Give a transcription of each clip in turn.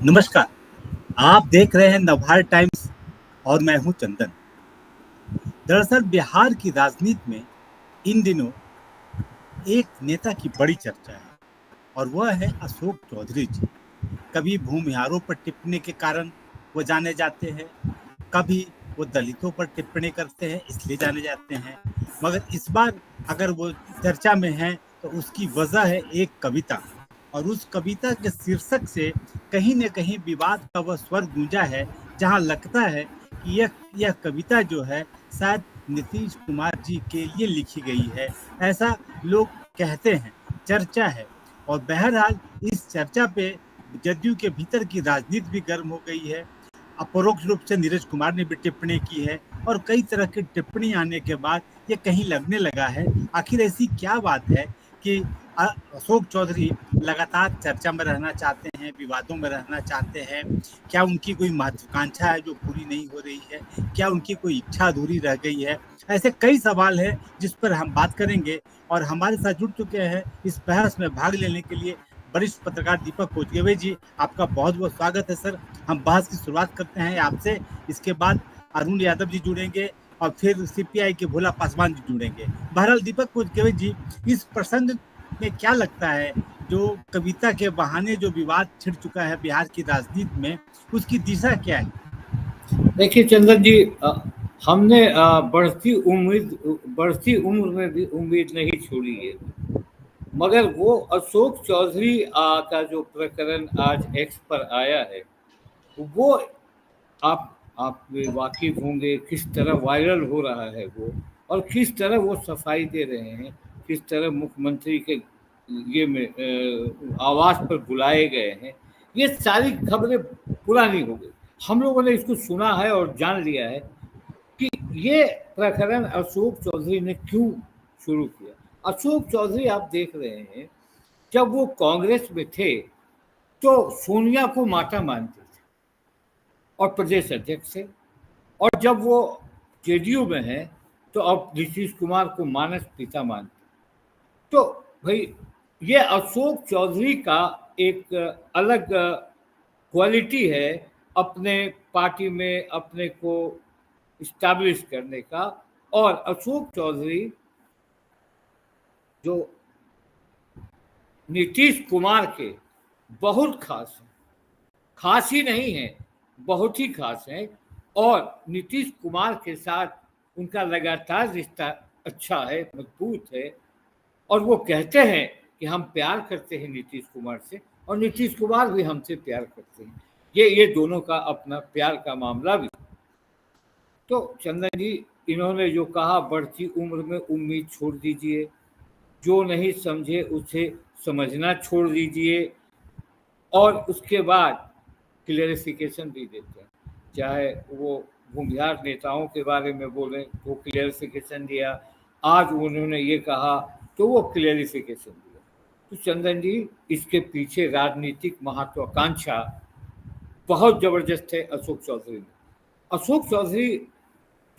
नमस्कार। आप देख रहे हैं नवभारत टाइम्स और मैं हूं चंदन। दरअसल बिहार की राजनीति में इन दिनों एक नेता की बड़ी चर्चा है और वह है अशोक चौधरी जी। कभी भूमिहारों पर टिप्पणी के कारण वो जाने जाते हैं, कभी वो दलितों पर टिप्पणी करते हैं इसलिए जाने जाते हैं। मगर इस बार अगर वो चर्चा में हैं तो उसकी वजह है एक कविता, और उस कविता के शीर्षक से कहीं न कहीं विवाद का वह स्वर गूंजा है, जहां लगता है कि यह कविता जो है शायद नीतीश कुमार जी के लिए लिखी गई है, ऐसा लोग कहते हैं, चर्चा है। और बहरहाल इस चर्चा पे जदयू के भीतर की राजनीति भी गर्म हो गई है। अपरोक्ष रूप से नीरज कुमार ने भी टिप्पणी की है और कई तरह की टिप्पणी आने के बाद ये कहीं लगने लगा है आखिर ऐसी क्या बात है कि अशोक चौधरी लगातार चर्चा में रहना चाहते हैं, विवादों में रहना चाहते हैं। क्या उनकी कोई महत्वाकांक्षा है जो पूरी नहीं हो रही है? क्या उनकी कोई इच्छा अधूरी रह गई है? ऐसे कई सवाल हैं जिस पर हम बात करेंगे और हमारे साथ जुड़ चुके हैं इस बहस में भाग लेने के लिए वरिष्ठ पत्रकार दीपक कोचगेवे जी। आपका बहुत बहुत स्वागत है सर। हम बहस की शुरुआत करते हैं आपसे, इसके बाद अरुण यादव जी जुड़ेंगे और फिर सीपीआई के भोला पासवान जी जुड़ेंगे। बहरहाल दीपक कोचगेवे जी, इस प्रसंग में क्या लगता है जो कविता के बहाने जो विवाद छिड़ चुका है बिहार की राजनीति में, उसकी दिशा क्या है? देखिए चंदन जी, हमने बढ़ती उम्र में भी उम्मीद नहीं छोड़ी है। मगर वो अशोक चौधरी का जो प्रकरण आज एक्स पर आया है, वो आप भी वाकिफ होंगे किस तरह वायरल हो रहा है वो, और किस तरह वो सफाई दे रहे हैं, किस तरह मुख्यमंत्री के ये में आवास पर बुलाए गए हैं। ये सारी खबरें पुरानी हो गई। हम लोगों ने इसको सुना है और जान लिया है कि ये प्रकरण अशोक चौधरी ने क्यों शुरू किया। अशोक चौधरी आप देख रहे हैं, जब वो कांग्रेस में थे तो सोनिया को माता मानते थे और प्रदेश अध्यक्ष थे, और जब वो जेडीयू में हैं तो अब नीतीश कुमार को मानस पिता मानते। तो भाई, ये अशोक चौधरी का एक अलग क्वालिटी है अपने पार्टी में अपने को इस्टेब्लिश करने का। और अशोक चौधरी जो नीतीश कुमार के बहुत खास हैं, खास ही नहीं है, बहुत ही खास है। और नीतीश कुमार के साथ उनका लगातार रिश्ता अच्छा है, मजबूत है। और वो कहते हैं कि हम प्यार करते हैं नीतीश कुमार से, और नीतीश कुमार भी हमसे प्यार करते हैं। ये दोनों का अपना प्यार का मामला भी। तो चंदन जी, इन्होंने जो कहा बढ़ती उम्र में उम्मीद छोड़ दीजिए, जो नहीं समझे उसे समझना छोड़ दीजिए, और उसके बाद क्लियरिफिकेशन भी देते हैं। चाहे वो भूमिहार नेताओं के बारे में बोलें तो क्लियरिफिकेशन दिया, आज उन्होंने ये कहा तो वो क्लियरिफिकेशन दिया। तो चंदन जी, इसके पीछे राजनीतिक महत्वाकांक्षा बहुत जबरदस्त है अशोक चौधरी में। अशोक चौधरी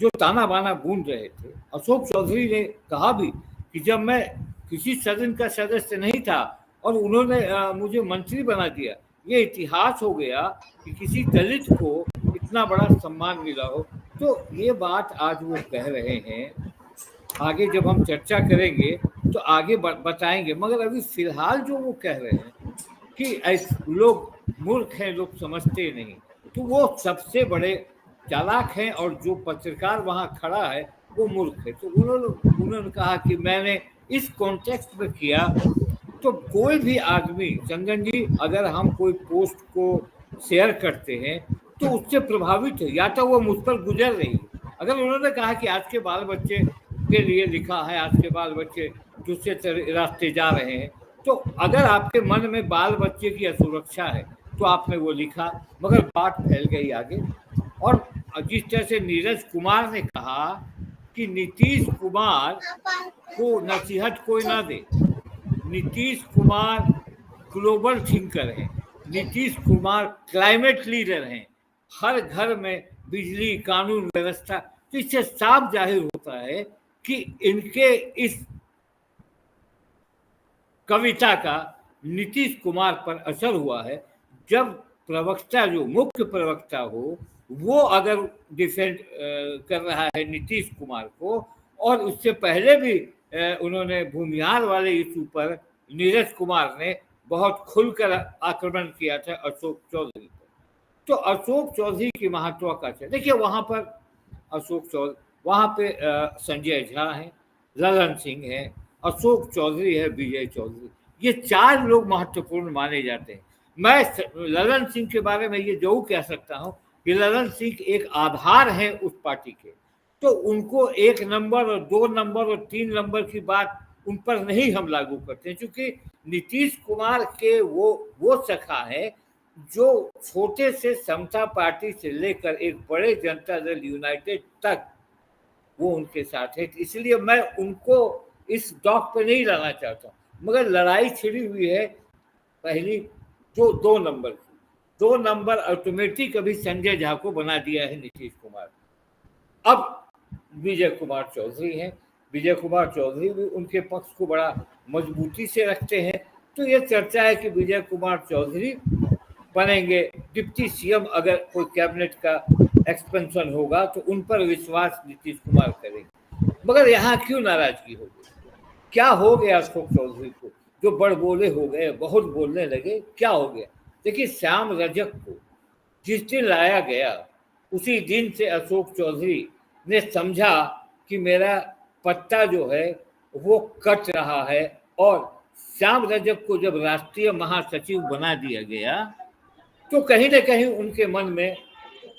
जो ताना बाना बूंद रहे थे, अशोक चौधरी ने कहा भी कि जब मैं किसी सदन का सदस्य नहीं था और उन्होंने मुझे मंत्री बना दिया, ये इतिहास हो गया कि किसी दलित को इतना बड़ा सम्मान मिला हो। तो ये बात आज वो कह रहे हैं। आगे जब हम चर्चा करेंगे तो आगे बताएंगे, मगर अभी फिलहाल जो वो कह रहे हैं कि ऐसे लोग मूर्ख हैं, लोग समझते नहीं, तो वो सबसे बड़े चालाक हैं, और जो पत्रकार वहां खड़ा है वो मूर्ख है। तो उन्होंने कहा कि मैंने इस कॉन्टेक्स्ट में किया। तो कोई भी आदमी, चंदन जी, अगर हम कोई पोस्ट को शेयर करते हैं तो उससे प्रभावित है, या तो वो मुझ पर गुजर रही है। अगर उन्होंने कहा कि आज के बाल बच्चे के लिए लिखा है, आज के बाल बच्चे दूसरे रास्ते जा रहे हैं, तो अगर आपके मन में बाल बच्चे की असुरक्षा है तो आपने वो लिखा, मगर बात फैल गई आगे। और जिस तरह से नीरज कुमार ने कहा कि नीतीश कुमार को नसीहत कोई ना दे, नीतीश कुमार ग्लोबल थिंकर हैं, नीतीश कुमार क्लाइमेट लीडर हैं, हर घर में बिजली, कानून व्यवस्था। तो इससे साफ जाहिर होता है कि इनके इस कविता का नीतीश कुमार पर असर हुआ है। जब प्रवक्ता जो मुख्य प्रवक्ता हो वो अगर डिफेंड कर रहा है नीतीश कुमार को, और उससे पहले भी उन्होंने भूमिहार वाले इशू पर नीरज कुमार ने बहुत खुलकर आक्रमण किया था अशोक चौधरी पर। तो अशोक चौधरी की महत्वाकांक्षा देखिए, वहां पर अशोक चौधरी, वहां पे संजय झा है, ललन सिंह है, अशोक चौधरी है, विजय चौधरी, ये 4 लोग महत्वपूर्ण माने जाते हैं। मैं ललन सिंह के बारे में ये जरूर कह सकता हूं कि ललन सिंह एक आधार है उस पार्टी के, तो उनको 1 नंबर और 2 नंबर और 3 नंबर की बात उन पर नहीं हम लागू करते हैं, क्योंकि नीतीश कुमार के वो सखा है जो छोटे से समता पार्टी से लेकर एक बड़े जनता दल यूनाइटेड तक वो उनके साथ है। इसलिए मैं उनको इस डॉक पे नहीं लाना चाहता, मगर लड़ाई छिड़ी हुई है पहली जो 2 नंबर की। 2 नंबर ऑटोमेटिक अभी संजय झा को बना दिया है नीतीश कुमार। अब विजय कुमार चौधरी हैं, विजय कुमार चौधरी भी उनके पक्ष को बड़ा मजबूती से रखते हैं। तो ये चर्चा है कि विजय कुमार चौधरी बनेंगे डिप्टी सीएम, अगर कोई कैबिनेट का एक्सपेंशन होगा तो उन पर विश्वास नीतीश कुमार करेंगे। मगर यहाँ क्यों नाराजगी हो गई, क्या हो गया अशोक चौधरी को जो बड़ बोले हो गए, बहुत बोलने लगे, क्या हो गया? देखिए, श्याम रजक को जिस दिन लाया गया उसी दिन से अशोक चौधरी ने समझा कि मेरा पत्ता जो है वो कट रहा है, और श्याम रजक को जब राष्ट्रीय महासचिव बना दिया गया तो कहीं ना कहीं उनके मन में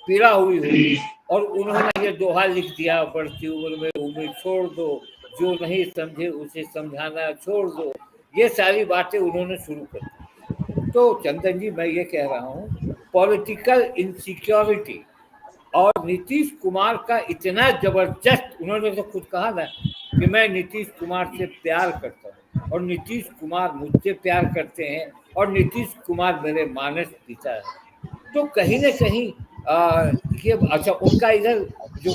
पीड़ा हुई होगी, और उन्होंने ये दोहा लिख दिया, बढ़ती उम्र में उम्मीद छोड़ दो, जो नहीं समझे उसे समझाना छोड़ दो। ये सारी बातें उन्होंने शुरू कर दी। तो चंदन जी, मैं ये कह रहा हूँ, पॉलिटिकल इनसिक्योरिटी और नीतीश कुमार का इतना जबरदस्त, उन्होंने तो खुद कहा ना कि मैं नीतीश कुमार से प्यार करता हूँ और नीतीश कुमार मुझसे प्यार करते हैं और नीतीश कुमार मेरे मानस पिता है। तो कहीं ना कहीं ये अच्छा, उनका इधर जो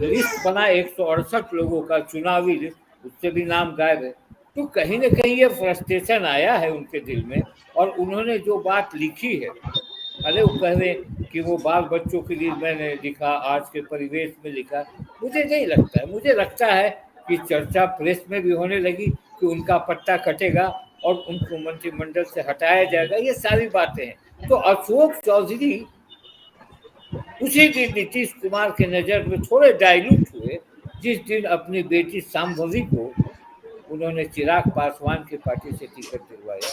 लिस्ट बना 168 लोगों का चुनावी लिस्ट, उससे भी नाम गायब है। तो कहीं ना कहीं ये फ्रस्ट्रेशन आया है उनके दिल में, और उन्होंने जो बात लिखी है, अरे वो कह रहे कि वो बाल बच्चों के लिए मैंने लिखा, आज के परिवेश में लिखा, मुझे नहीं लगता है। मुझे लगता है कि चर्चा प्रेस में भी होने लगी कि उनका पट्टा कटेगा और उनको मंत्रिमंडल से हटाया जाएगा, ये सारी बातें हैं। तो अशोक चौधरी उसी दिन नीतीश कुमार के नज़र में थोड़े डाइल्यूट हुए जिस दिन अपनी बेटी शांभवी को उन्होंने चिराग पासवान की पार्टी से टिकट दिलवाया,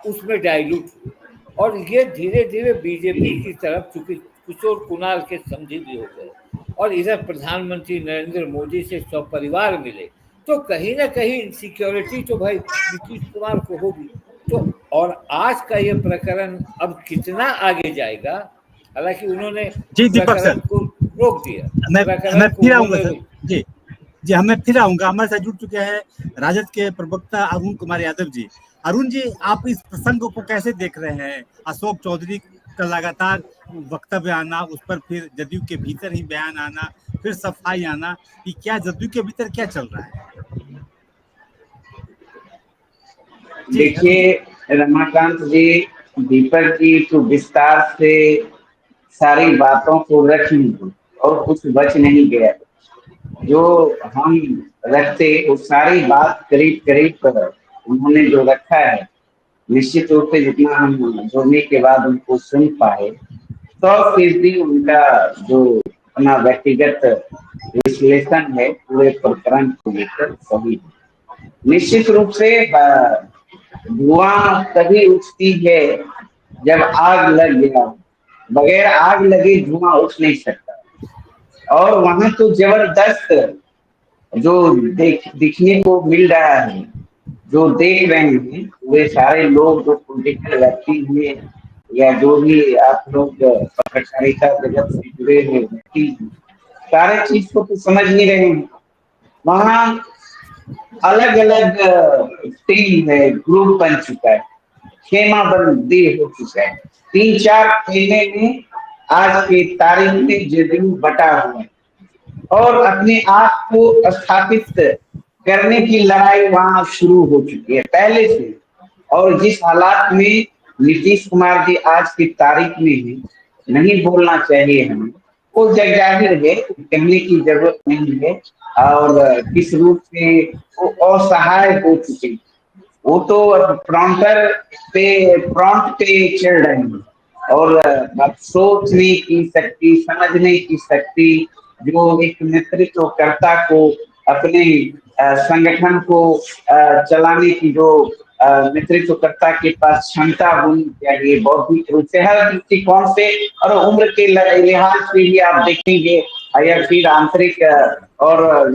उसमें डाइल्यूट हुए, और ये धीरे धीरे बीजेपी की तरफ, चूंकि किशोर कुणाल के समझी भी हो गए और इधर प्रधानमंत्री नरेंद्र मोदी से सपरिवार मिले, तो कहीं ना कहीं इनसिक्योरिटी तो भाई नीतीश कुमार को होगी। तो और आज का ये प्रकरण अब कितना आगे जाएगा, हालांकि उन्होंने प्रकरण को रोक दिया, मैं फिर आऊंगा सर जी। मैं फिर आऊंगा। हमारे साथ जुड़ चुके हैं राजद के प्रवक्ता अरुण कुमार यादव जी। अरुण जी, आप इस प्रसंग को कैसे देख रहे हैं? अशोक चौधरी का लगातार वक्तव्य आना, उस पर फिर जदयू के भीतर ही बयान आना, फिर सफाई आना, कि क्या जदयू के भीतर क्या चल रहा है? देखिए रमाकांत जी, दीपक जी तो विस्तार से सारी बातों को रख ली और कुछ बच नहीं गया। जो हम रखते वो सारी बात करीब करीब उन्होंने जो रखा है, निश्चित रूप से जितना हम जोड़ने के बाद उनको सुन पाए, 100% उनका जो अपना व्यक्तिगत विश्लेषण है पूरे प्रकरण को लेकर सही है। निश्चित रूप से धुआं तभी उठती है जब आग लग गया, बगैर आग लगे धुआं उठ नहीं सकता। और वहां तो जबरदस्त जो दिखने को मिल रहा है, जो देख रहे हैं वे सारे लोग जो पॉलिटिकल व्यक्ति हुए या जो भी आप लोग पत्रकारिता जगत से जुड़े हुए व्यक्ति, सारे चीज को तो समझ नहीं रहे हैं। वहाँ अलग अलग टीम है, ग्रुप बन चुका है, खेमा बंदी हो चुका है। 3-4 खेमे में आज की तारीख में जदयू बटा हुआ है और अपने आप को स्थापित करने की लड़ाई वहां शुरू हो चुकी है पहले से। और जिस हालात में नीतीश कुमार जी आज की तारीख में है, नहीं बोलना चाहिए हमें, वो जग जाहिर है, कहने की जरूरत नहीं है। और किस रूप से वो असहाय हो चुके हैं। वो तो प्रॉन्टर पे प्रॉन्ट पे चल रहे हैं। और अब सोचने की शक्ति, समझने की शक्ति, जो एक नेतृत्वकर्ता को अपने संगठन को चलाने की जो नेतृत्वकर्ता के पास क्षमता होनी चाहिए बौद्धिक रूप से, हर दृष्टिकोण से और उम्र के लिहाज से भी आप देखेंगे, या फिर आंतरिक और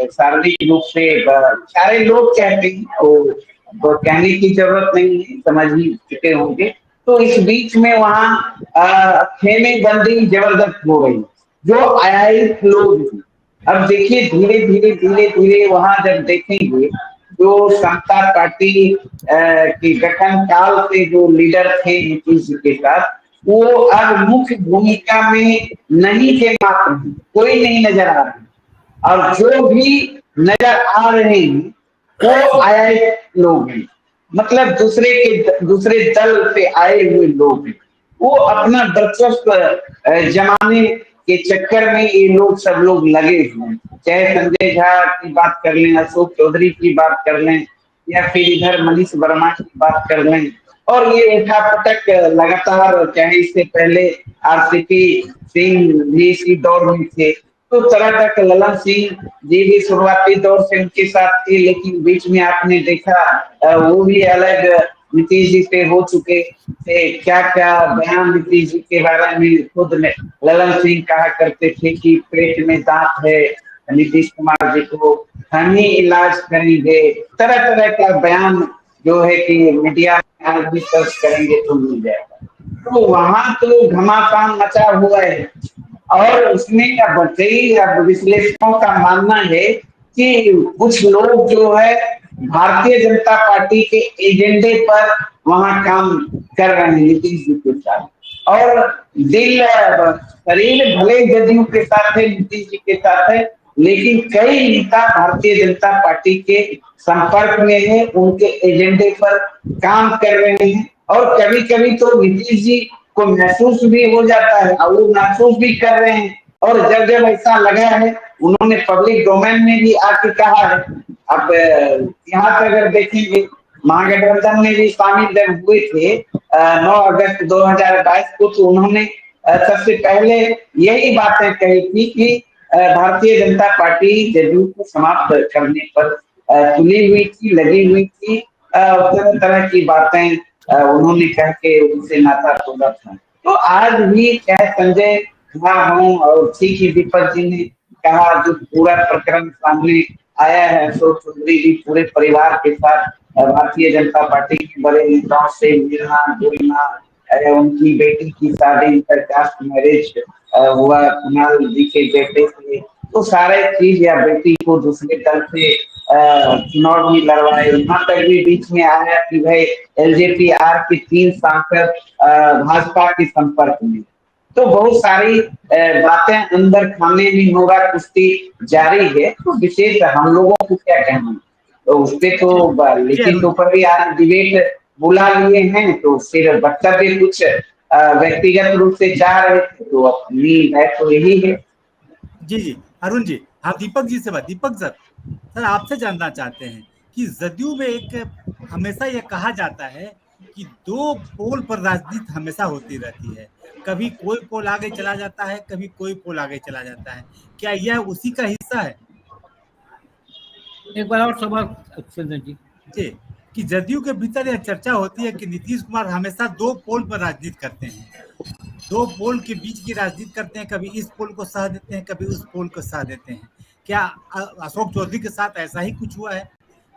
शारीरिक रूप से सारे लोग कहते हैं, वो कहने की जरूरत नहीं है, समझ ही चुके होंगे। तो इस बीच में वहां खेमे बंदी जबरदस्त हो गई, जो आया लोग। अब देखिए धीरे धीरे धीरे धीरे वहां जब देखेंगे, जो समता पार्टी के गठन काल से जो लीडर थे नीतीश जी के साथ, वो अब मुख्य भूमिका में नहीं थे, मात्र कोई नहीं नजर आ रहे। और जो भी नजर आ रहे हैं वो आए लोग हैं, मतलब दूसरे दल से आए हुए लोग हैं। वो अपना वर्चस्व जमाने के चक्कर में ये लोग सब लोग लगे हुए हैं। चाहे संजय झा की बात कर लें, अशोक चौधरी की बात कर लें, या फिर इधर मनीष वर्मा की बात कर लें, और ये उठापटक लगातार, चाहे इससे पहले आरसीपी सिंह भी इसी दौर में थे, तो तरह तक ललन सिंह जी भी शुरुआती दौर से उनके साथ थे, लेकिन बीच में आपने देखा वो भी अलग नीतीश जी से हो चुके थे। क्या क्या बयान नीतीश जी के बारे में खुद ललन सिंह कहा करते थे कि पेट में दांत है नीतीश कुमार जी को, हम ही इलाज करेंगे, तरह तरह का बयान जो है कि मीडिया में आज भी सर्च करेंगे तो मिल जाएगा। तो वहां तो घमासान मचा हुआ है। और उसमें अब कई विश्लेषकों का मानना है कि कुछ लोग जो है भारतीय जनता पार्टी के एजेंडे पर वहां काम कर रहे हैं नीतीश जी के साथ। और दिल शरीर भले जदयू के साथ है, नीतीश जी के साथ है, लेकिन कई नेता भारतीय जनता पार्टी के संपर्क में है, उनके एजेंडे पर काम कर रहे हैं। और कभी कभी तो नीतीश जी को महसूस भी हो जाता है और वो महसूस भी कर रहे हैं। और जब जब ऐसा लगा है, उन्होंने पब्लिक डोमेन में भी आके कहा है। अब यहाँ पे अगर देखेंगे, महागठबंधन में भी शामिल जब हुए थे 9 अगस्त 2022 को, तो उन्होंने सबसे पहले यही बातें कही थी कि भारतीय जनता पार्टी जदयू को समाप्त करने पर तुली हुई थी, लगी हुई थी। तरह तरह की बातें उन्होंने कह के उनसे नाता तोड़ा था। तो आज भी चाहे संजय झा हों और ठीक ही दीपक जी ने कहा, जो पूरा प्रकरण सामने आया है, अशोक चौधरी जी पूरे परिवार के साथ भारतीय जनता पार्टी के बड़े नेताओं से मिलना जुलना, उनकी बेटी की शादी इंटरकास्ट मैरिज हुआ कुणाल जी के बेटे से, तो सारे चीज, या बेटी को दूसरे दल से चुनाव भी लड़वाए। यहाँ तक भी बीच में आया कि भाई एलजेपीआर के 3 सांसद भाजपा के संपर्क में। तो बहुत सारी बातें अंदर खाने में नोरा कुश्ती जारी है। तो विशेष हम लोगों को क्या कहना, तो उसपे तो लिखित ऊपर भी आज डिबेट बुला लिए हैं, तो फिर वक्तव्य कुछ व्यक्तिगत रूप से जा रहे थे, तो अपनी बात तो यही है। जी अरुण जी, हाँ दीपक जी से बात। दीपक सर आपसे जानना चाहते हैं कि जदयू में एक हमेशा यह कहा जाता है कि 2 पोल पर राजनीति हमेशा होती रहती है, कभी कोई पोल आगे चला जाता है, कभी कोई पोल आगे चला जाता है, क्या यह उसी का हिस्सा है? एक बार और सवाल जी। जी, कि जदयू के भीतर यह चर्चा होती है कि नीतीश कुमार हमेशा 2 पोल पर राजनीति करते हैं, 2 पोल के बीच की राजनीति करते हैं, कभी इस पोल को साथ देते हैं, कभी उस पोल को साथ देते हैं। क्या अशोक चौधरी के साथ ऐसा ही कुछ हुआ है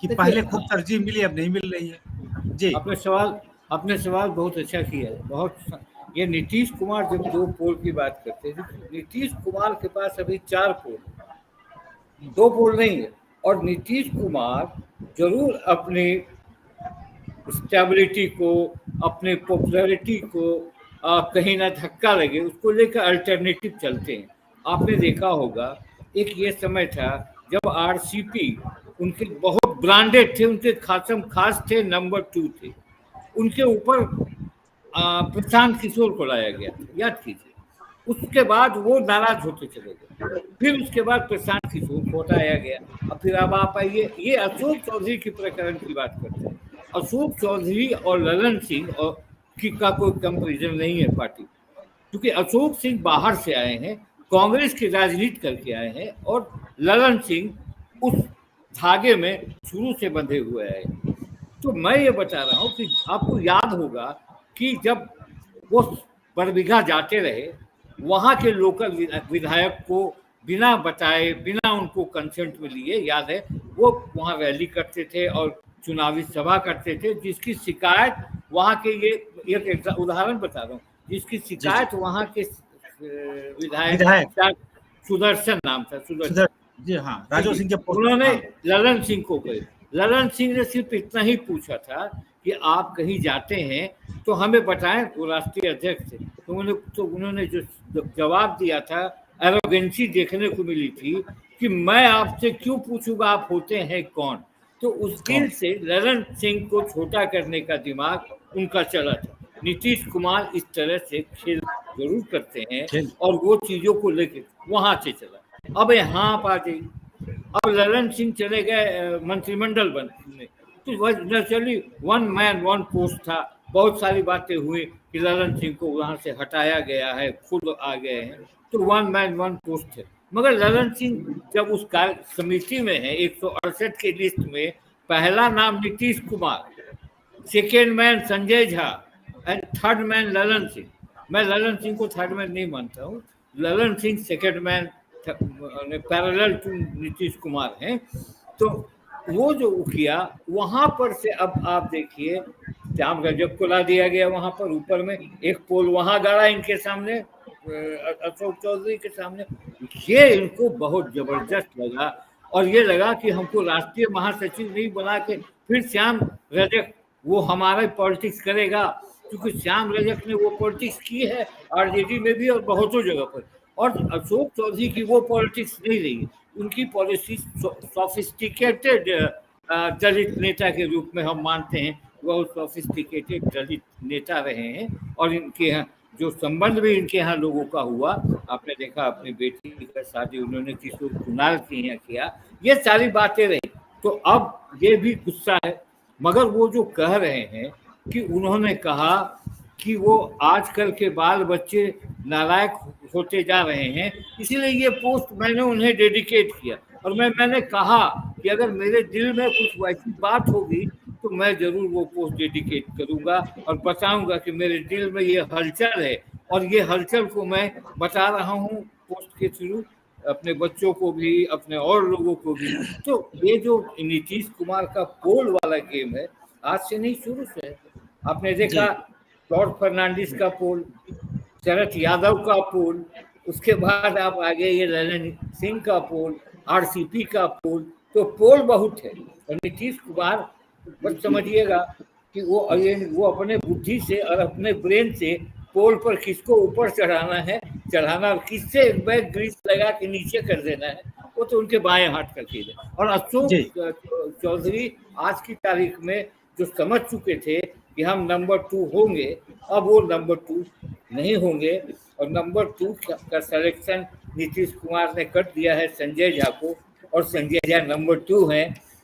कि पहले खूब तरजीह मिली, अब नहीं मिल रही है? जी, आपने सवाल बहुत अच्छा किया है। बहुत ये नीतीश कुमार जब 2 पोल की बात करते हैं, नीतीश कुमार के पास अभी 4 पोल, 2 पोल नहीं है। और नीतीश कुमार जरूर अपने स्टेबिलिटी को, अपने पॉपुलैरिटी को कहीं ना धक्का लगे उसको लेकर अल्टरनेटिव चलते हैं। आपने देखा होगा एक ये समय था जब आरसीपी उनके बहुत ब्रांडेड थे, उनके खास थे, नंबर 2 थे, उनके ऊपर प्रशांत किशोर को लाया गया था, याद कीजिए। उसके बाद वो नाराज होते चले गए, फिर उसके बाद प्रशांत किशोर को हटाया गया। अब फिर अब आप आइए, ये अशोक चौधरी की प्रकरण की बात करते हैं। अशोक चौधरी और ललन सिंह और का कोई कंपेरिजन नहीं है पार्टी, क्योंकि अशोक सिंह बाहर से आए हैं, कांग्रेस की राजनीति करके आए हैं, और ललन सिंह उस धागे में शुरू से बंधे हुए हैं। तो मैं ये बता रहा हूँ कि आपको याद होगा कि जब वो बरबीघा जाते रहे, वहाँ के लोकल विधायक को बिना बताए, बिना उनको कंसेंट में लिए, याद है, वो वहाँ रैली करते थे और चुनावी सभा करते थे, जिसकी शिकायत वहाँ के, ये एक उदाहरण बता रहा हूँ, जिसकी शिकायत वहाँ के विधायक सुदर्शन नाम था, सुदर्शन जी हाँ, राजू सिंह के, उन्होंने ललन सिंह को कहे। ललन सिंह ने सिर्फ इतना ही पूछा था कि आप कहीं जाते हैं तो हमें बताएं, वो राष्ट्रीय अध्यक्ष थे, तो उन्होंने जो जवाब दिया था, एरोगेंसी देखने को मिली थी कि मैं आपसे क्यों पूछूंगा, आप होते हैं कौन। तो उस दिन से ललन सिंह को छोटा करने का दिमाग उनका चला था। नीतीश कुमार इस तरह से खेल जरूर करते हैं और वो चीजों को लेकर वहां से चला। अब यहाँ आप आ जाइए, अब ललन सिंह चले गए मंत्रिमंडल बनने, तो naturally one man one post था, बहुत सारी बातें हुई कि ललन सिंह को वहां से हटाया गया है, खुद आ गए हैं, तो वन मैन वन पोस्ट है। मगर ललन सिंह जब उस कार्य समिति में है, 168 की लिस्ट में पहला नाम Nitish Kumar, second man Sanjay Jha end third man Lalan Singh. मैं ललन सिंह को थर्ड मैन नहीं मानता हूँ, Lalan Singh second man parallel to Nitish Kumar हैं। तो वो जो किया वहां पर से, अब आप देखिए श्याम रजक को ला दिया गया वहां पर, ऊपर में एक पोल वहां गाड़ा इनके सामने, अशोक चौधरी के सामने। ये इनको बहुत जबरदस्त लगा और ये लगा कि हमको राष्ट्रीय महासचिव नहीं बना के फिर श्याम रजक वो हमारा पॉलिटिक्स करेगा, क्योंकि श्याम रजक ने वो पॉलिटिक्स की है आरजेडी में भी और बहुतों जगह पर। और अशोक चौधरी की वो पॉलिटिक्स नहीं रही, उनकी पॉलिसी सोफिस्टिकेटेड दलित नेता के रूप में हम मानते हैं, वो सोफिस्टिकेटेड दलित नेता रहे हैं। और इनके यहाँ जो संबंध भी इनके यहाँ लोगों का हुआ, आपने देखा अपनी बेटी का शादी उन्होंने किशोर कुणाल के यहाँ किया, ये सारी बातें रही। तो अब ये भी गुस्सा है, मगर वो जो कह रहे हैं कि उन्होंने कहा कि वो आजकल के बाल बच्चे नालायक होते जा रहे हैं, इसीलिए ये पोस्ट मैंने उन्हें डेडिकेट किया। और मैंने कहा कि अगर मेरे दिल में कुछ वैसी बात होगी तो मैं जरूर वो पोस्ट डेडिकेट करूंगा और बताऊंगा कि मेरे दिल में ये हलचल है, और ये हलचल को मैं बता रहा हूँ पोस्ट के थ्रू, अपने बच्चों को भी, अपने और लोगों को भी। तो ये जो नीतीश कुमार का पोल वाला गेम है, आज से नहीं शुरू से है। आपने देखा जॉर्ज फर्नांडिस का पोल, शरद यादव का पोल, उसके बाद आप आगे ये ललन सिंह का पोल, आरसीपी का पोल, तो पोल बहुत है। और नीतीश कुमार बस समझिएगा कि वो अपने बुद्धि से और अपने ब्रेन से पोल पर किसको ऊपर चढ़ाना और किससे एक बैग ग्रीस लगा के नीचे कर देना है, वो तो उनके बाएं हाथ का खेल है। और अशोक चौधरी आज की तारीख में जो समझ चुके थे कि हम नंबर 2 होंगे, अब वो नंबर 2 नहीं होंगे। और नंबर 2 का सिलेक्शन नीतीश कुमार ने कर दिया है संजय झा को, और संजय झा नंबर 2 है।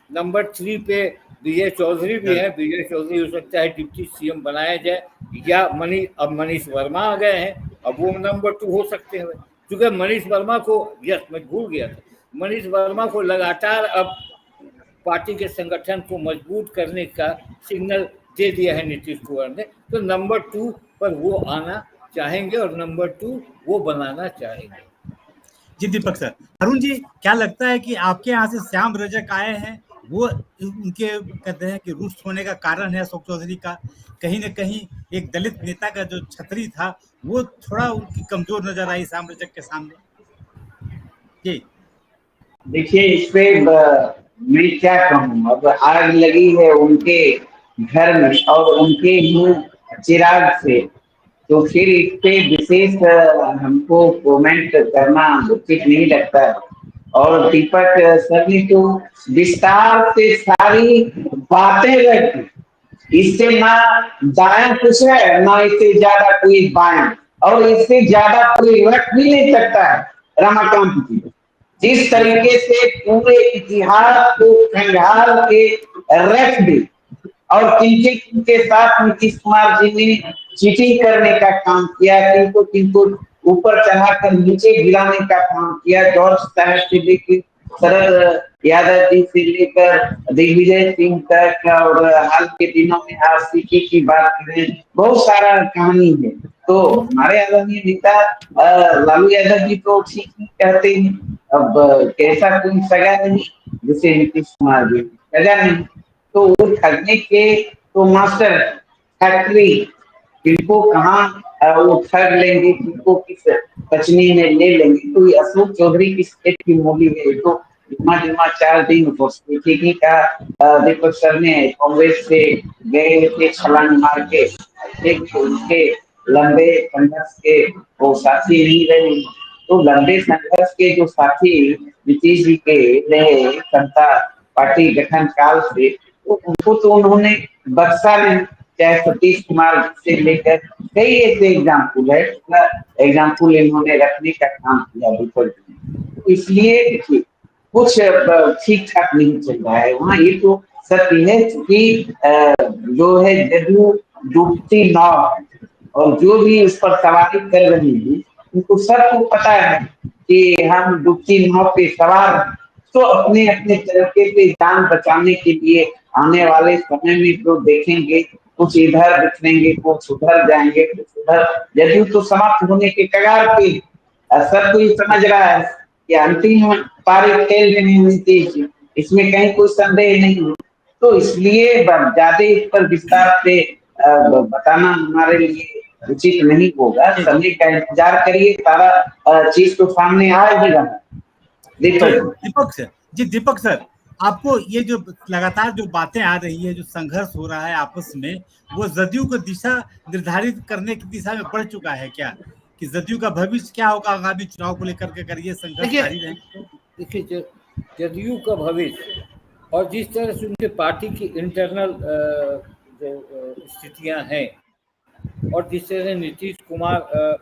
नंबर 3 पे विजय चौधरी भी है, विजय चौधरी हो सकता है डिप्टी सीएम बनाया जाए, या अब मनीष वर्मा आ गए हैं, अब वो नंबर 2 हो सकते हैं। क्योंकि मनीष वर्मा को, मैं भूल गया था, मनीष वर्मा को लगातार अब पार्टी के संगठन को मजबूत करने का सिग्नल दे दिया है नीतीश कुमार ने, तो नंबर 2 पर वो आना चाहेंगे और नंबर 2 वो बनाना चाहेंगे। जी दीपक सर, अरुण जी, क्या लगता है कि आपके यहाँ से श्याम रजक आए हैं, वो उनके कहते हैं कि रुष्ट होने का कारण है अशोक चौधरी का, कहीं न कहीं एक दलित नेता का जो छतरी था वो थोड़ा उनकी कमजोर नजर आई श्याम रजक के सामने? जी देखिए, इस पे मैं क्या कहूँ, अब आग लगी है उनके घर में और उनके ही चिराग से, तो फिर इस पे विशेष हमको कमेंट करना उचित नहीं लगता। और दीपक सर ने तो विस्तार से सारी बातें रखी इससे ना दायां कुछ है, ना इससे ज्यादा कोई बायां, और इससे ज्यादा कोई रख भी नहीं सकता है रमाकांत जी। जिस तरीके से पूरे इतिहास को खंगाल के रख दी, और किनके साथ नीतीश कुमार जी ने चीटिंग करने का काम किया, किनको किनको ऊपर चढ़ाकर नीचे गिराने का काम किया, जॉर्ज साहब से लेकर शरद यादव जी से लेकर दिग्विजय सिंह तक, और हाल के दिनों में आरसीपी की बात करें, बहुत सारा कहानी है। तो हमारे आदरणीय नेता लालू यादव जी तो ठीक ही कहते हैं, अब कैसा कोई सगा नहीं जिसे नीतीश कुमार जी सगा नहीं, तो वो ठगने के तो मास्टर फैक्ट्री, किनको कहाँ वो ठग लेंगे, किनको किस कचनी में ले लेंगे। तो ये अशोक चौधरी की स्टेट की मूवी है, तो जुम्मा 4 दिन ठीक का दीपक सर ने कांग्रेस से गए थे छलांग मार के, एक उनके लंबे संघर्ष के वो साथी नहीं रहे। तो लंबे संघर्ष के जो साथी नीतीश जी के रहे जनता पार्टी गठन काल से, तो उनको तो उन्होंने बख्शा नहीं, चाहे सतीश कुमार से लेकर कई ऐसे एग्जाम्पल है, एग्जाम्पल इन्होंने रखने का काम किया बिल्कुल। इसलिए देखिए कुछ ठीक ठाक नहीं चल रहा है वहाँ। ये तो सत्य है कि जो है जदयू डूबती नाव है, और जो भी उस पर सवारी कर रही है उनको सबको पता है कि हम डूबती नाव पे सवार हैं। तो अपने अपने तरीके से जान बचाने के लिए आने वाले समय में जो देखेंगे, कुछ इधर बिखरेंगे, कुछ उधर जाएंगे, कुछ उधर, जदयू तो समाप्त होने के कगार पे, सब कोई समझ रहा है कि अंतिम पारी खेल रहे हैं नीतीश जी, इसमें कहीं कोई संदेह नहीं है। तो इसलिए ज्यादा इस पर विस्तार से बताना हमारे लिए उचित नहीं होगा। समय का इंतजार करिए, सारा चीज तो सामने आ ही रहा है। दीपक सर, आपको ये जो लगातार जो बातें आ रही है, जो संघर्ष हो रहा है आपस में, वो जदयू को दिशा निर्धारित करने की दिशा में बढ़ चुका है क्या, कि जदयू का भविष्य क्या होगा आगामी चुनाव को लेकर के, करिए संघर्ष जारी रहेगा? देखिए जदयू का भविष्य और जिस तरह से उनके पार्टी की इंटरनल जो स्थितियां हैं, और जिस तरह से नीतीश कुमार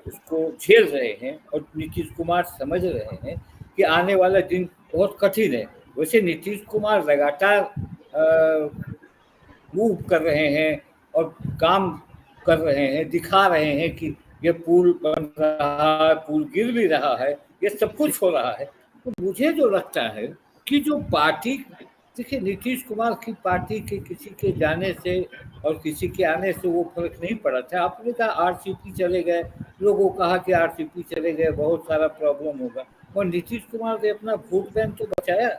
उसको झेल रहे हैं, और नीतीश कुमार समझ रहे हैं कि आने वाला दिन बहुत कठिन है। वैसे नीतीश कुमार लगातार मूव कर रहे हैं और काम कर रहे हैं, दिखा रहे हैं कि ये पुल बन रहा है, पुल गिर भी रहा है, ये सब कुछ हो रहा है। तो मुझे जो लगता है कि जो पार्टी, देखिए नीतीश कुमार की पार्टी के किसी के जाने से और किसी के आने से वो फर्क नहीं पड़ा था। आपने कहा आरसीपी चले गए, लोगों को कहा कि आरसीपी चले गए बहुत सारा प्रॉब्लम होगा, और नीतीश कुमार ने अपना वोट बैंक तो बचाया।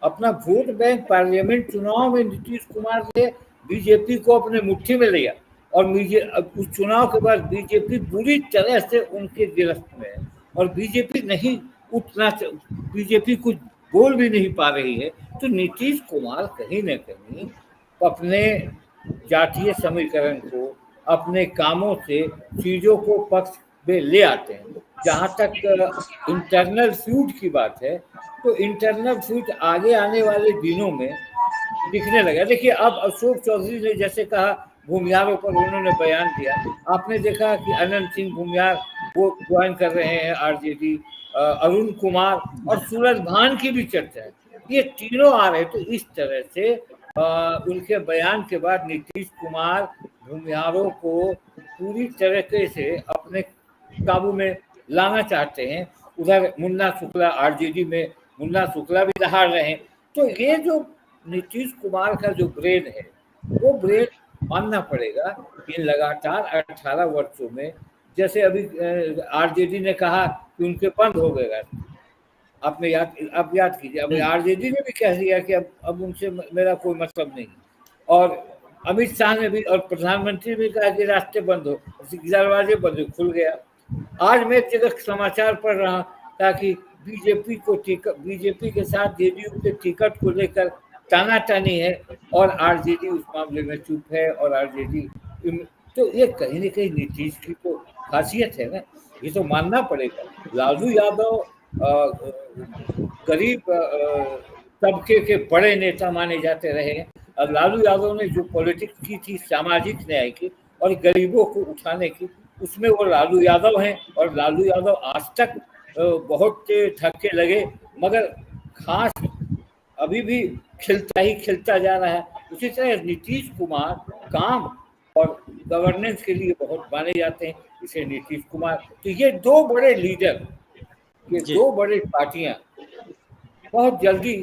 अपना वोट बैंक पार्लियामेंट चुनाव में नीतीश कुमार ने बीजेपी को अपने मुट्ठी में लिया, और उस चुनाव के बाद बीजेपी बुरी तरह से उनके गिरफ्त में है, और बीजेपी नहीं उठना, बीजेपी कुछ बोल भी नहीं पा रही है। तो नीतीश कुमार कहीं न कहीं अपने जातीय समीकरण को, अपने कामों से चीजों को पक्ष में ले आते हैं। जहां तक इंटरनल फ्यूड की बात है, तो इंटरनल फ्यूड आगे आने वाले दिनों में दिखने लगा। देखिए अब अशोक चौधरी ने जैसे कहा, भूमियारों पर उन्होंने बयान दिया, आपने देखा कि अनंत सिंह भूमियार वो ज्वाइन कर रहे हैं आरजेडी, अरुण कुमार और सूरज भान की भी चर्चा है, ये तीनों आ रहे। तो इस तरह से उनके बयान के बाद नीतीश कुमार भूमिहारों को पूरी तरीके से अपने काबू में लाना चाहते हैं। उधर मुन्ना शुक्ला आरजेडी में, मुन्ना शुक्ला भी दहाड़ रहे हैं। तो ये जो नीतीश कुमार का जो ब्रेन है, वो ब्रेन मानना पड़ेगा कि लगातार 18 वर्षों में, जैसे अभी आरजेडी ने कहा कि उनके बंद हो गए, आपने याद कीजिए, अब आरजेडी ने भी कह दिया कि अब उनसे मेरा कोई मतलब नहीं, और अमित शाह ने भी और प्रधानमंत्री ने कहा कि रास्ते बंद हो, दरवाजे बंद हो, खुल गया। आज मैं एक जगह समाचार पढ़ रहा था कि बीजेपी के साथ जेडीयू के टिकट को लेकर तानातानी है, और आरजेडी उस मामले में चुप है, और आरजेडी, तो ये कहीं न कहीं नीतीश की तो खासियत है ना, ये तो मानना पड़ेगा। लालू यादव गरीब तबके के बड़े नेता माने जाते रहे हैं, लालू यादव ने जो पॉलिटिक्स की थी सामाजिक न्याय की और गरीबों को उठाने की, उसमें वो लालू यादव हैं। और लालू यादव आज तक बहुत धक्के लगे मगर खास अभी भी खिलता जा रहा है। उसी तरह नीतीश कुमार काम और गवर्नेंस के लिए बहुत माने जाते हैं, इसे नीतीश कुमार। तो ये दो बड़े लीडर, ये दो बड़ी पार्टियां बहुत जल्दी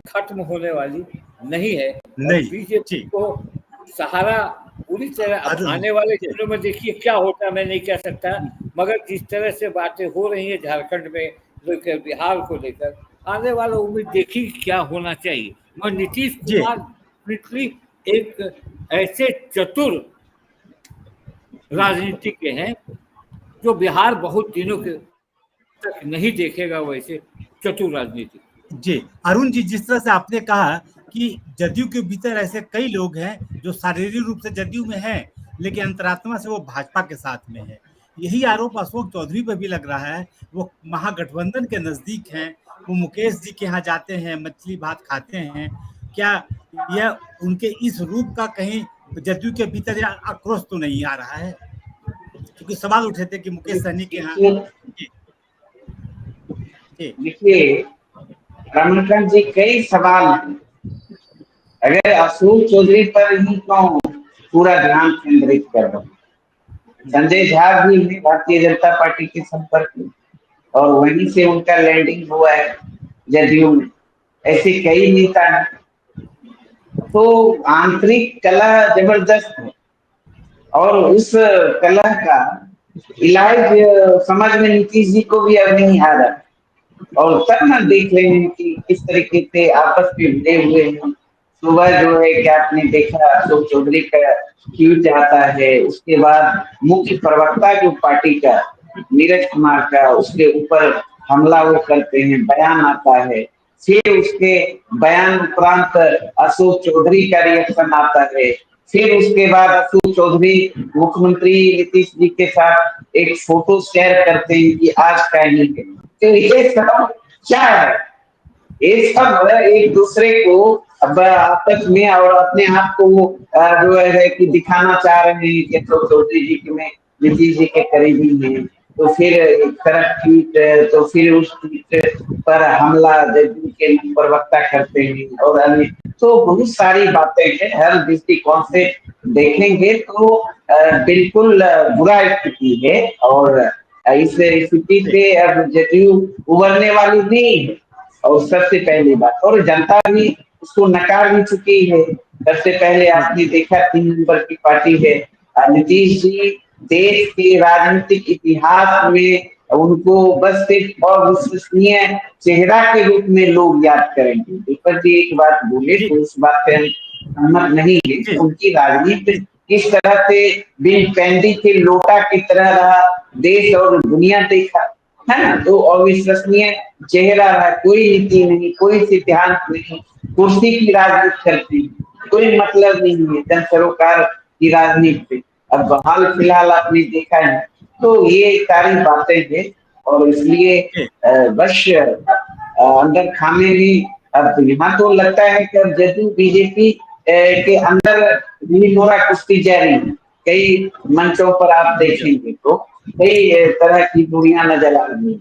खत्म होने वाली नहीं है। और बीजेपी को सहारा पूरी तरह अब आने वाले दिनों में देखिए क्या होता है, मैं नहीं कह सकता, मगर जिस तरह से बातें हो रही है झारखंड में लेकर, बिहार को लेकर, आने वाला उम्मीद देखिए क्या होना चाहिए। मगर नीतीश कुमार एक ऐसे चतुर राजनीतिज्ञ हैं जो बिहार बहुत दिनों के तक नहीं देखेगा वैसे चतुर राजनीति। जी अरुण जी, जिस तरह से आपने कहा कि जदयू के भीतर ऐसे कई लोग हैं जो शारीरिक रूप से जदयू में हैं लेकिन अंतरात्मा से वो भाजपा के साथ में है, यही आरोप अशोक चौधरी पर भी लग रहा है। वो महागठबंधन के नजदीक हैं, वो मुकेश जी के यहाँ जाते हैं, मछली भात खाते हैं। क्या यह उनके इस रूप का कहीं जदयू के भीतर आक्रोश तो नहीं आ रहा है? क्योंकि सवाल उठे थे कि मुकेश सहनी के यहाँ। देखिए रमणकांत जी, कई सवाल अगर अशोक चौधरी पर ही तो पूरा ध्यान केंद्रित कर रहा हूँ। संजय झा भी है भारतीय जनता पार्टी के संपर्क में और वहीं से उनका लैंडिंग हुआ है जदयू में। ऐसे कई नेता हैं, तो आंतरिक कला जबरदस्त है और उस कला का इलाज समझ में नीतीश जी को भी अब नहीं आ रहा। और तब ना देख रहे हैं कि किस तरीके से आपस में मिले हुए हैं। सुबह जो है क्या आपने देखा, अशोक चौधरी का ट्वीट आता है, उसके बाद मुख्य प्रवक्ता जो पार्टी का नीरज कुमार का, उसके ऊपर हमला वो करते हैं, बयान आता है। फिर उसके बयान उपरांत अशोक चौधरी का रिएक्शन आता है। फिर उसके बाद अशोक चौधरी मुख्यमंत्री नीतीश जी के साथ एक फोटो शेयर करते हैं कि आज का ही है। तो ये सब क्या है? ये सब एक दूसरे को अब आपस में और अपने आप को जो है कि दिखाना चाह रहे हैं कि अशोक चौधरी जी के में नीतीश जी के करीबी हैं। तो फिर एक तरफ ट्वीट, तो फिर उस ट्वीट पर हमला जदयू के प्रवक्ता करते हैं और अन्य, तो बहुत सारी बातें हैं। हर दृष्टिकोण से देखेंगे तो बिल्कुल बुरा स्थिति है और इस स्थिति से अब जदयू उबरने वाली नहीं है। और सबसे पहली बात, और जनता भी उसको नकार भी चुकी है। सबसे पहले आपने देखा 3 नंबर की पार्टी है। नीतीश जी देश के राजनीतिक इतिहास में उनको बस सिर्फ अविश्वसनीय चेहरा के रूप में लोग याद करेंगे। दीपक जी एक बात बोले तो उस बात पे सहमत नहीं है। उनकी राजनीति किस तरह से बिल पेंडी के लोटा की तरह रहा, देश और दुनिया देखा है ना, तो अविश्वसनीय चेहरा है। कोई नीति नहीं, कोई सिद्धांत नहीं, कुर्सी की राजनीति करती, कोई मतलब नहीं है जन सरोकार की राजनीति। अब हाल फिलहाल आपने देखा है, तो ये सारी बातें हैं और इसलिए बस अंदर खाने भी अब यहाँ तो लगता है कि अब जदयू बीजेपी के अंदर भी थोड़ा कुश्ती जारी है। कई मंचों पर आप देखेंगे तो कई तरह की दूरियां नजर आ रही है।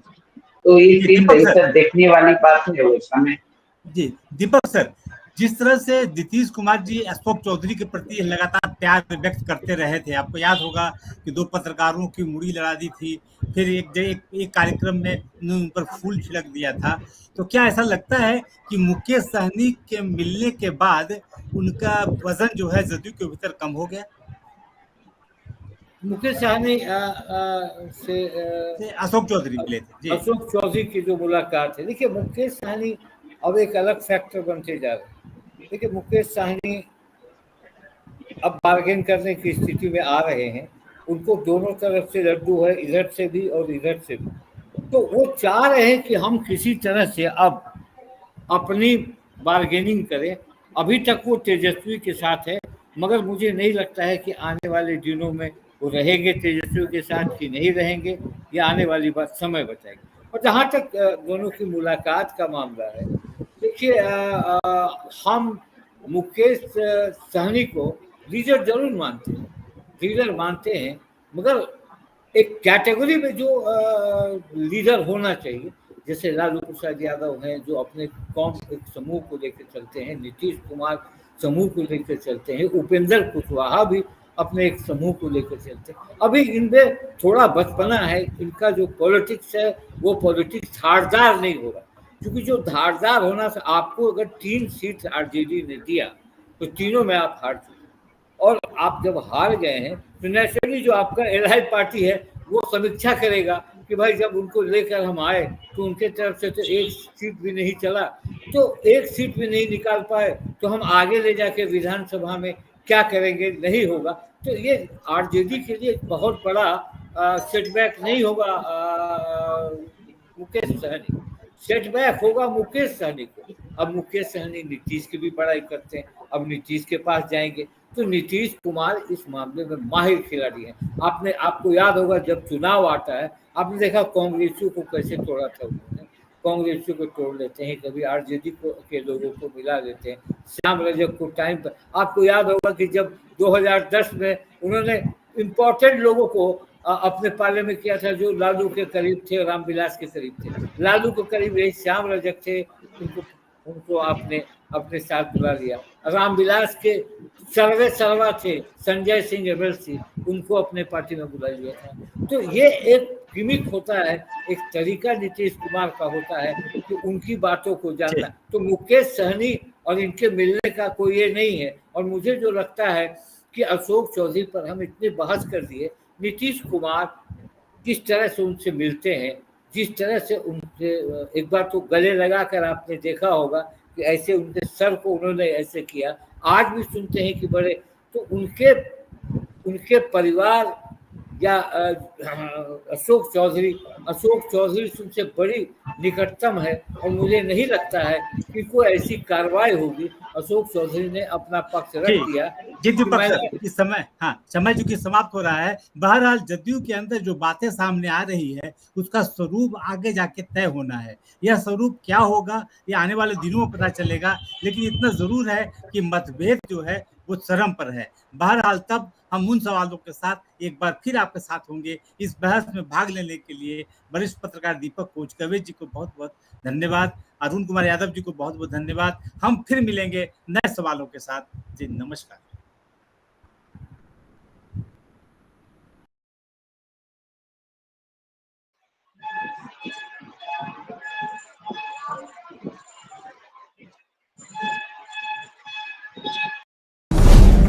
तो ये चीज देखने वाली बात है उस समय। जी दीपक सर, जिस तरह से नीतीश कुमार जी अशोक चौधरी के प्रति लगातार प्यार व्यक्त करते रहे थे, आपको याद होगा कि 2 पत्रकारों की मुड़ी लड़ा दी थी, फिर एक कार्यक्रम में उन पर फूल छिड़क दिया था। तो क्या ऐसा लगता है कि मुकेश सहनी के मिलने के बाद उनका वजन जो है जदयू के भीतर कम हो गया? मुकेश सहनी से अशोक चौधरी मिले थे। अशोक चौधरी की जो मुलाकात है, देखिए मुकेश सहनी अब एक अलग फैक्टर बनते जा रहे हैं। देखिए मुकेश सहनी अब बार्गेन करने की स्थिति में आ रहे हैं। उनको दोनों तरफ से लड्डू है, इधर से भी और इधर से भी। तो वो चाह रहे हैं कि हम किसी तरह से अब अपनी बार्गेनिंग करें। अभी तक वो तेजस्वी के साथ है, मगर मुझे नहीं लगता है कि आने वाले दिनों में वो रहेंगे तेजस्वी के साथ कि नहीं रहेंगे, ये आने वाली बात समय बताएगी। और जहाँ तक दोनों की मुलाकात का मामला है, देखिए हम मुकेश सहनी को लीडर जरूर मानते हैं, लीडर मानते हैं, मगर एक कैटेगरी में जो लीडर होना चाहिए, जैसे लालू प्रसाद यादव हैं जो अपने कौम एक समूह को लेकर चलते हैं, नीतीश कुमार समूह को लेकर चलते हैं, उपेंद्र कुशवाहा भी अपने एक समूह को लेकर चलते हैं। अभी इनमें थोड़ा बचपना है, इनका जो पॉलिटिक्स है वो पॉलिटिक्स धारदार नहीं होगा, क्योंकि जो धारदार होना था, आपको अगर 3 सीट आरजेडी ने दिया तो तीनों में आप हार चुके, और आप जब हार गए हैं तो नेचुरली जो आपका एलआई पार्टी है वो समीक्षा करेगा कि भाई जब उनको लेकर हम आए तो उनके तरफ से तो एक सीट भी नहीं चला, तो एक सीट भी नहीं निकाल पाए, तो हम आगे ले जाके विधानसभा में क्या करेंगे, नहीं होगा। तो ये आरजेडी के लिए बहुत बड़ा सेटबैक नहीं होगा मुकेश सहनी, सेटबैक होगा मुकेश सहनी को। अब मुकेश सहनी नीतीश की भी बड़ाई करते हैं, अब नीतीश के पास जाएंगे, तो नीतीश कुमार इस मामले में माहिर खिलाड़ी हैं। आपको याद होगा जब चुनाव आता है, आपने देखा कांग्रेसियों को कैसे तोड़ा था उन्होंने, कांग्रेसियों को तोड़ लेते हैं, कभी आरजेडी के लोगों को मिला लेते हैं। श्याम रजक को टाइम पर, आपको याद होगा कि जब 2010 में उन्होंने इम्पोर्टेंट लोगों को अपने पाले में किया था, जो लालू के करीब थे, रामविलास के करीब थे। लालू के करीब यही श्याम रजक थे, उनको आपने अपने साथ बुला लिया। रामविलास के सर्वा थे संजय सिंह एमएलसी, उनको अपने पार्टी में बुला लिया था। तो ये एक गिमिक होता है, एक तरीका नीतीश कुमार का होता है कि उनकी बातों को जानना। तो मुकेश सहनी और इनके मिलने का कोई ये नहीं है। और मुझे जो लगता है कि अशोक चौधरी पर हम इतने बहस कर दिए, नीतीश कुमार किस तरह से उनसे मिलते हैं, जिस तरह से उनसे एक बार तो गले लगाकर आपने देखा होगा कि ऐसे उनके सर को उन्होंने ऐसे किया, आज भी सुनते हैं कि बड़े, तो उनके परिवार या अशोक चौधरी से उनसे बड़ी निकटतम है, और मुझे नहीं लगता है कि कोई ऐसी कार्रवाई होगी। अशोक चौधरी ने अपना पक्ष रख दिया। इस समय चूंकि समाप्त हो रहा है, बहरहाल जदयू के अंदर जो बातें सामने आ रही है उसका स्वरूप आगे जाके तय होना है। यह स्वरूप क्या होगा ये आने वाले दिनों में पता चलेगा, लेकिन इतना जरूर है कि मतभेद जो है वो चरम पर है। बहरहाल तब हम उन सवालों के साथ एक बार फिर आपके साथ होंगे। इस बहस में भाग लेने के लिए वरिष्ठ पत्रकार दीपक कोचकवे जी को बहुत बहुत धन्यवाद, अरुण कुमार यादव जी को बहुत बहुत धन्यवाद। हम फिर मिलेंगे नए सवालों के साथ। जी नमस्कार।